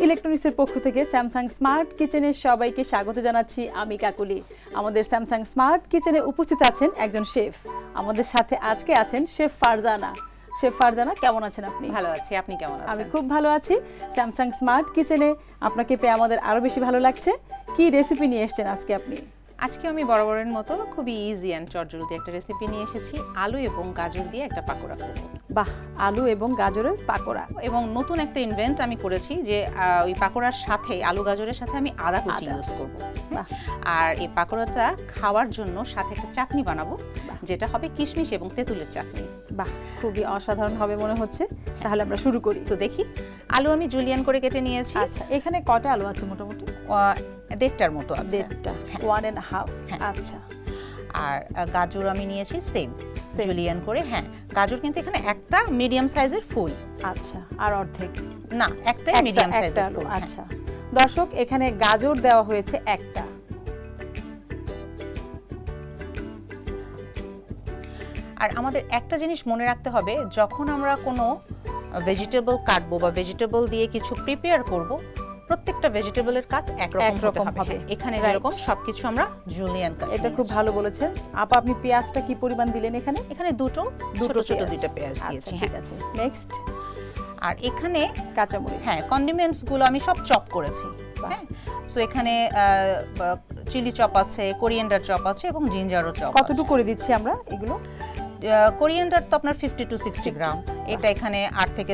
ইলেকট্রনিক্সের পক্ষ থেকে স্যামসাং স্মার্ট কিচেনে সবাইকে স্বাগত জানাচ্ছি আমি কাকলি। আমাদের স্যামসাং স্মার্ট কিচেনে উপস্থিত আছেন একজন শেফ। আমাদের সাথে আজকে আছেন শেফ ফারজানা। শেফ ফারজানা, কেমন আছেন আপনি? ভালো আছি, আপনি কেমন আছেন? আমি খুব ভালো আছি। স্যামসাং স্মার্ট কিচেনে আপনাকে পেয়ে আমাদের আরো বেশি ভালো লাগছে। কি রেসিপি নিয়ে এসেছেন আজকে আপনি? আজকে আমি বরাবরের মতো খুবই ইজি অ্যান্ড চটজলদি একটা রেসিপি নিয়ে এসেছি। আলু এবং গাজর দিয়ে একটা পাকোড়া করব। বাহ, আলু এবং গাজরের পাকোড়া। এবং নতুন একটা ইনভেন্ট আমি করেছি যে ওই পাকোড়ার সাথে আলু গাজরের সাথে আমি আদা কুচি ইউজ করব। আর এই পাকোড়াটা খাওয়ার জন্য সাথে একটা চাটনি বানাবো, যেটা হবে কিশমিশ এবং তেঁতুলের চাটনি। বাহ, খুবই অসাধারণ হবে মনে হচ্ছে। তাহলে আমরা শুরু করি। তো দেখি, আলু আমি জুলিয়ান করে কেটে নিয়েছি। আচ্ছা, এখানে কয়টা আলু আছে মোটামুটি? 1.5টার মতো আছে। 1.5। আচ্ছা। আর গাজর আমি নিয়েছি সেম জুলিয়ান করে। হ্যাঁ, গাজর কিন্তু এখানে একটা মিডিয়াম সাইজের ফুল। আচ্ছা, আর অর্ধেক না, একটাই মিডিয়াম সাইজের ফুল। আচ্ছা দর্শক, এখানে গাজর দেওয়া হয়েছে একটা। আর আমাদের একটা জিনিস মনে রাখতে হবে, যখন আমরা কোনো ভেজিটেবল কাটবো বা ভেজিটেবল দিয়ে কিছু প্রিপেয়ার করব, প্রত্যেকটা ভেজিটেবলের কাজ একরকম হবে। এখানে যেরকম সবকিছু আমরা জুলিয়ান কাট। এটা খুব ভালো বলেছেন আপা। আপনি পেঁয়াজটা কি পরিমাণ দিলেন এখানে? এখানে দুটো ছোট দুটো পেঁয়াজ দিয়েছি। ঠিক আছে, নেক্সট। আর এখানে কাঁচামরিচ। হ্যাঁ, কন্ডিমেন্টস গুলো আমি সব চপ করেছি। হ্যাঁ, সো এখানে চিলি চপ আছে, কোরিয়েন্ডার চপ আছে এবং জিঞ্জারও চপ আছে। কতটুকু করে দিচ্ছি আমরা এগুলো? কোরিয়েন্ডার তো আপনার 50 to 60 গ্রাম। এটা এখানে 8 থেকে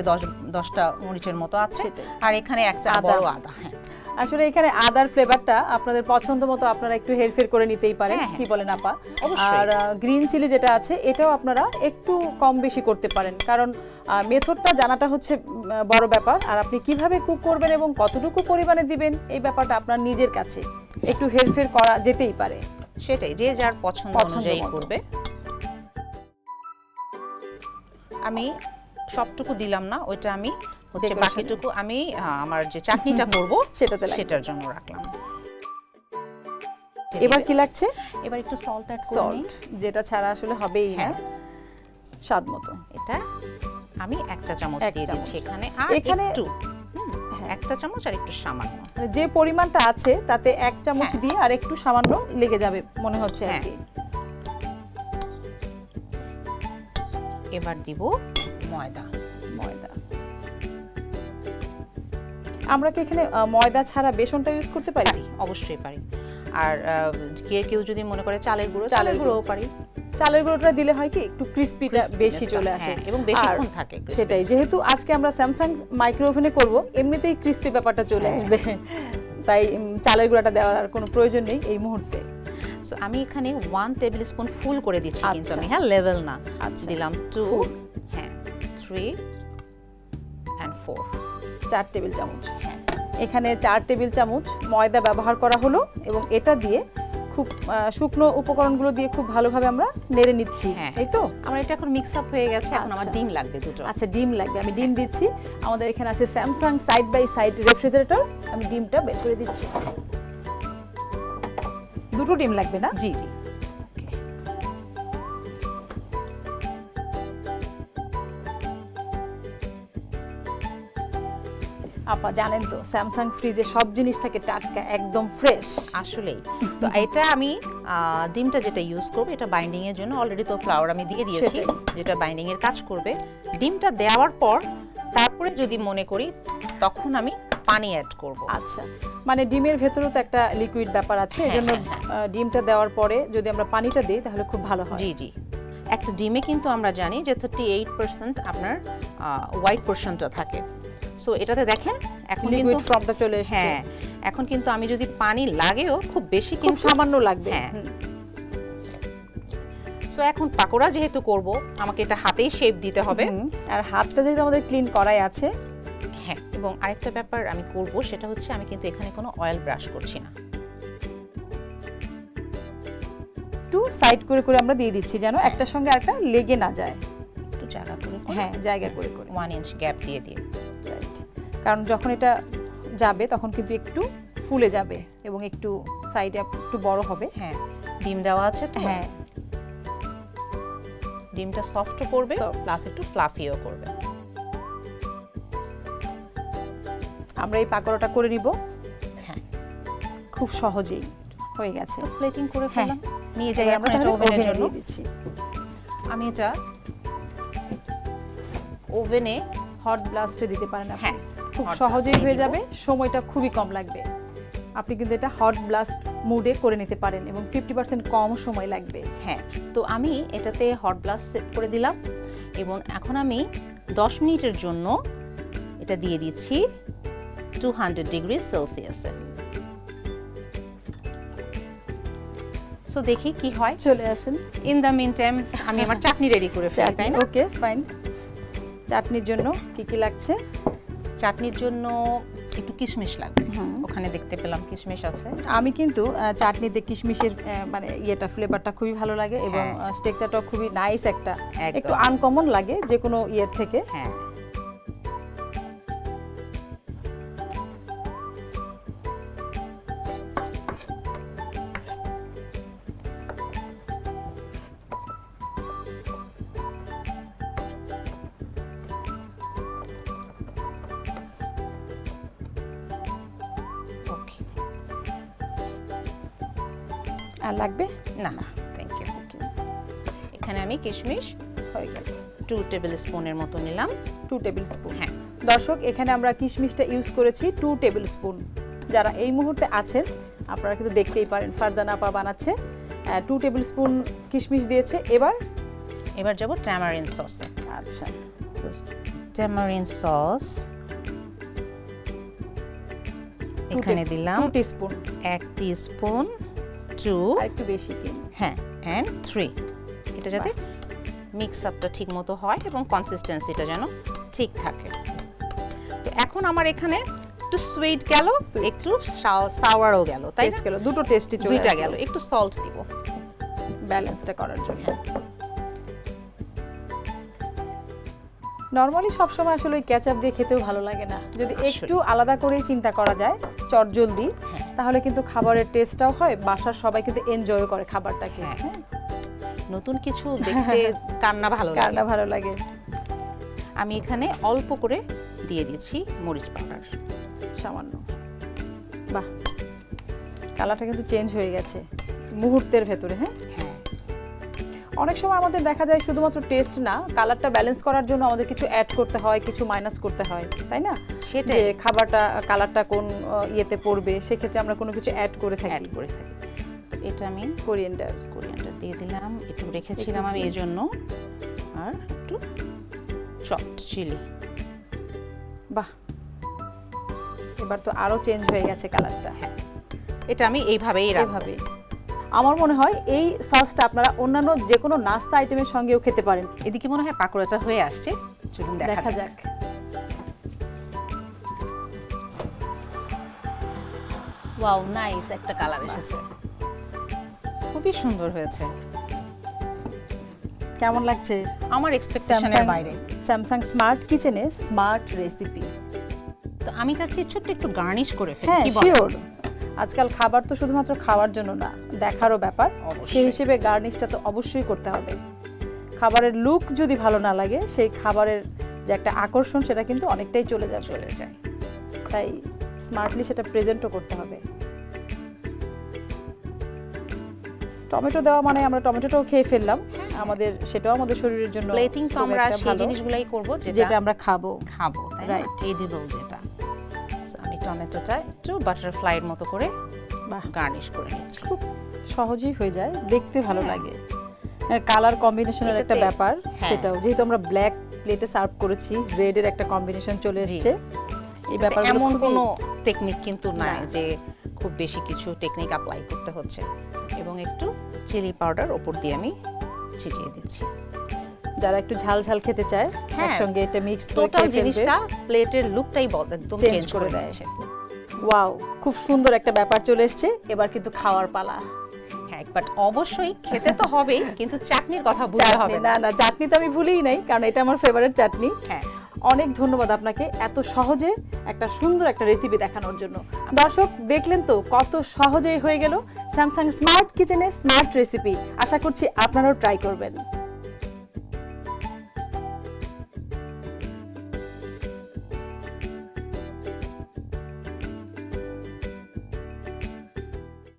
10টা মরিচের মতো আছে। আর এখানে একটা বড় আদা। হ্যাঁ, আসলে এখানে আদার ফ্লেভারটা আপনাদের পছন্দ মতো আপনারা একটু হেরফের করে নিতেই পারেন। কি বলেন আপা? আর গ্রিন চিলি যেটা আছে এটাও আপনারা একটু কম বেশি করতে পারেন, কারণ মেথডটা জানাটা হচ্ছে বড় ব্যাপার। আর আপনি কিভাবে কুক করবেন এবং কতটুকু পরিমাণে দিবেন এই ব্যাপারটা আপনার নিজের কাছে একটু হেরফের করা যেতেই পারে। সেটাই, যে যার পছন্দ অনুযায়ী করবে। আমি সবটুকু দিলাম না, ওইটা আমি হচ্ছে বাকিটুকু আমি আমার যে চাটনিটা করব সেটার জন্য রাখলাম। এবার কি লাগছে? এবার একটু সল্ট অ্যাড করব, সল্ট যেটা ছাড়া আসলে হবেই না। স্বাদ মতো এটা আমি 1 চা চামচ দিয়ে দিচ্ছি এখানে। আর একটু 1 চা চামচ আর একটু সামান্য, যে পরিমাণটা আছে তাতে 1 চামচ দিয়ে আর একটু সামান্য লেগে যাবে মনে হচ্ছে আর কি। এবার দিব ময়দা। আমরা কি এখানে ময়দা ছাড়া বেসনটা ইউজ করতে পারি? অবশ্যই পারি। আর কেউ যদি মনে করে চালের গুঁড়োও পারি। চালের গুঁড়োটা দিলে হয় কি একটু ক্রিসপিটা বেশি চলে আসে এবং বেশিক্ষণ থাকে। সেটাই, যেহেতু আজকে আমরা স্যামসাং মাইক্রো ওভেনে করব, এমনিতেই ক্রিসপি ব্যাপারটা চলে আসবে, তাই চালের গুঁড়োটা দেওয়ার আর কোনো প্রয়োজন নেই এই মুহূর্তে। সো আমি এখানে 1 টেবিল স্পুন ফুল করে দিচ্ছি, কিন্তু আমি লেভেল না। দিলাম 2, 3 and 4, 4 টেবিল চামচ। এখানে 4 টেবিল চামচ ময়দা ব্যবহার করা হলো এবং এটা দিয়ে খুব শুকনো উপকরণগুলো দিয়ে খুব ভালোভাবে আমরা নেড়ে নিচ্ছি। এই তো আমার এটা এখন মিক্স আপ হয়ে গেছে। এখন আমার ডিম লাগবে দুটো। আচ্ছা, ডিম লাগবে, আমি ডিম দিচ্ছি। আমাদের এখানে আছে Samsung side by side refrigerator. আমি ডিমটা বের করে দিচ্ছি। দুটো ডিম লাগবে না? জি। আপা জানেন তো স্যামসাং ফ্রিজে সব জিনিস থাকে টাটকা, একদম ফ্রেশ। আসলেই তো এটা আমি ডিমটা যেটা ইউজ করব এটা বাইন্ডিং এর জন্য। অলরেডি তো ফ্লাওয়ার আমি দিয়ে দিয়েছি, যেটা বাইন্ডিং এর কাজ করবে। ডিমটা দেওয়ার পর তারপরে যদি মনে করি তখন আমি পানি অ্যাড করব। আচ্ছা, মানে ডিমের ভেতরেও তো একটা লিকুইড ব্যাপার আছে, এজন্য ডিমটা দেওয়ার পরে যদি আমরা পানিটা দিই তাহলে খুব ভালো হয়। জি। একটা ডিমে কিন্তু আমরা জানি যে 38% আপনার হোয়াইট পোরশনটা থাকে। সো এটাতে দেখেন এখন কিন্তু ফর্মটা চলে এসেছে। হ্যাঁ, এখন কিন্তু আমি যদি পানি লাগেও খুব বেশি, কিন্তু সামান্য লাগবে। সো এখন পাকোড়া যেহেতু করব, আমাকে এটা হাতেই শেপ দিতে হবে। আর হাতটা যেহেতু আমাদের ক্লিন করাই আছে। হ্যাঁ, এবং আরেকটা ব্যাপার আমি করব, সেটা হচ্ছে আমি কিন্তু এখানে কোনো অয়েল ব্রাশ করছি না। একটু সাইড করে করে আমরা দিয়ে দিচ্ছি, যেন একটার সঙ্গে আরেকটা লেগে না যায়। একটু জায়গা করে, জায়গা করে 1 ইঞ্চ গ্যাপ দিয়ে। কারণ যখন এটা যাবে তখন কিন্তু একটু ফুলে যাবে এবং একটু সাইডে একটু বড় হবে। হ্যাঁ, ডিম দেওয়া আছে তো। হ্যাঁ, ডিমটা সফটও করবে প্লাস একটু ফ্লাফিও করবে। আমরা এই পাকোড়াটা করে নিব। হ্যাঁ, খুব সহজেই হয়ে গেছে। প্লেটিং করে ফেললাম, নিয়ে যাই আমরা এটা ওভেনের জন্য দিচ্ছি। আমি এটা ওভেনে হট ব্লাস্টে দিতে পারেন। হ্যাঁ, খুব সহজেই হয়ে যাবে, সময়টা খুবই কম লাগবে। আপনি কিন্তু এটা হট ব্লাস্ট মুডে করে নিতে পারেন এবং 50% কম সময় লাগবে। হ্যাঁ, তো আমি এটাতে হট ব্লাস্ট সেট করে দিলাম এবং এখন আমি 10 মিনিটের জন্য এটা দিয়ে দিচ্ছি 200 ডিগ্রি সেলসিয়াসে। সো দেখি কি হয়। চলে আসেন। ইন দ্য মিন টাইম আমি আমার চাটনি রেডি করে ফেলি, তাই না? ওকে, ফাইন। চাটনির জন্য কি কি লাগছে? চাটনির জন্য একটু কিশমিশ লাগবে, ওখানে দেখতে পেলাম কিশমিশ আছে। আমি কিন্তু চাটনিতে কিশমিশের মানে ইয়েটা ফ্লেভারটা খুবই ভালো লাগে এবং টেক্সচারটা খুবই নাইস, একটা একটু আনকমন লাগে যে কোনো ইয়ের থেকে। হ্যাঁ, আর লাগবে না? না, থ্যাংক ইউ। এখানে আমি কিশমিশ হয়ে গেল 2 টেবিল স্পুনের মতো নিলাম। 2 টেবিল স্পুন। হ্যাঁ দর্শক, এখানে আমরা কিশমিশটা ইউজ করেছি 2 টেবিল স্পুন। যারা এই মুহূর্তে আছেন আপনারা কিন্তু দেখতেই পারেন ফারজানা আপা বানাচ্ছে, 2 টেবিল স্পুন কিশমিশ দিয়েছে। এবার যাব ট্যামারিন সসে। আচ্ছা, ট্যামারিন সস এখানে দিলাম 2 টিস্পুন। 1 টিস্পুন, 2 আর একটু বেশি দিন। হ্যাঁ, and 3। এটা যাতে মিক্স আপটা ঠিক মতো হয় এবং কনসিস্টেন্সিটা যেন ঠিক থাকে। তো এখন আমার এখানে একটু সুইট গেল, একটু সাওয়ারও গেল, তাই না? গেল, দুটো টেস্টই চলে দুইটা গেল। একটু সল্ট দিব ব্যালেন্সটা করার জন্য। নরমালি সবসময় আসলে ওই কেচাপ দিয়ে খেতেও ভালো লাগে না, যদি একটু আলাদা করে চিন্তা করা যায় চটজলদি, তাহলে কিন্তু খাবারের টেস্টটাও হয়, বাসার সবাই কিন্তু এনজয় করে খাবারটাকে। হ্যাঁ, নতুন কিছু দেখতে কান্না ভালো লাগে। আমি এখানে অল্প করে দিয়ে দিচ্ছি মরিচ পাউডার, সামান্য। বাহ, কালারটা কিন্তু চেঞ্জ হয়ে গেছে মুহূর্তের ভেতরে। হ্যাঁ, অনেক সময় আমাদের দেখা যায় শুধুমাত্র টেস্ট না, কালারটা ব্যালেন্স করার জন্য আমাদের কিছু অ্যাড করতে হয়, কিছু মাইনাস করতে হয়, তাই না? সেটাই, যে খাবারটা কালারটা কোন ইয়েতে পড়বে, সেক্ষেত্রে আমরা কোনো কিছু অ্যাড করে থাকি। এটা আমি কোরিয়ান্ডার দিয়ে দিলাম, একটু রেখেছিলাম আমি এই জন্য, আর একটু চপড চিলি। বাহ, এবার তো আরো চেঞ্জ হয়ে গেছে কালারটা। হ্যাঁ, এটা আমি এইভাবেই রাখবো। আমার মনে হয় এই সসটা আপনারা অন্যান্য যে কোনো নাস্তা আইটেমের সঙ্গেও খেতে পারেন। এদিকে মনে হয় পাকোড়াটা হয়ে আসছে, চলুন দেখা যাক। ওয়াও, নাইস একটা কালার এসেছে, খুবই সুন্দর হয়েছে। কেমন লাগছে? আমার এক্সপেকটেশনের বাইরে। স্যামসাং স্মার্ট কিচেনে স্মার্ট রেসিপি। তো আমি চাচ্ছি ছোট্ট একটু গার্নিশ করে ফেলি। হ্যাঁ, শিওর। আজকাল খাবার তো শুধুমাত্র খাওয়ার জন্য না, দেখারও ব্যাপার। সেই হিসেবে গার্নিশটা তো অবশ্যই করতে হবে। খাবারের লুক যদি ভালো না লাগে, সেই খাবারের যে একটা আকর্ষণ সেটা কিন্তু অনেকটাই চলে যায়। তাই স্মার্টলি সেটা প্রেজেন্টও করতে হবে। টমেটো দেওয়া মানে আমরা টমেটোটাও খেয়ে ফেললাম, সেটাও আমাদের শরীরের জন্য। প্লেটিং তো আমরা সেই জিনিসগুলাই করব যেটা আমরা খাবো, তাই না? এডিবল যেটা। সো আমি টমেটোটা একটু বাটারফ্লাইয়ের মতো করে গার্নিশ করে নিচ্ছি। খুব সহজেই হয়ে যায়, দেখতে ভালো লাগে। কালার কম্বিনেশনের একটা ব্যাপার, সেটাও যেহেতু আমরা ব্ল্যাক প্লেটে সার্ভ করেছি, রেড এর একটা কম্বিনেশন চলে এসেছে। এই ব্যাপারগুলো এমন কোনো টেকনিক কিন্তু নাই যে খুব বেশি কিছু টেকনিক অ্যাপ্লাই করতে হচ্ছে। এবং একটু চিলি পাউডার উপর দিয়ে আমি ছিটিয়ে দিচ্ছি। যারা একটু ঝাল ঝাল খেতে চায়, একসঙ্গে এটা মিক্স করে টোটাল জিনিসটা প্লেটের লুকটাই একদম চেঞ্জ করে দিয়েছে। ওয়াও, খুব সুন্দর একটা ব্যাপার চলে এসেছে। এবার কিন্তু খাওয়ার পালা। হ্যাঁ, বাট অবশ্যই খেতে তো হবে, কিন্তু চাটনির কথা ভুলতে হবে না। না, চাটনি তো আমি ভুলিই নাই, কারণ এটা আমার ফেভারিট চাটনি। হ্যাঁ, অনেক ধন্যবাদ আপনাকে এত সহজে একটা সুন্দর একটা রেসিপি দেখানোর জন্য। দর্শক দেখলেন তো কত সহজেই হয়ে গেল স্যামসাং স্মার্ট কিচেনে স্মার্ট রেসিপি। আশা করছি আপনারাও ট্রাই করবেন।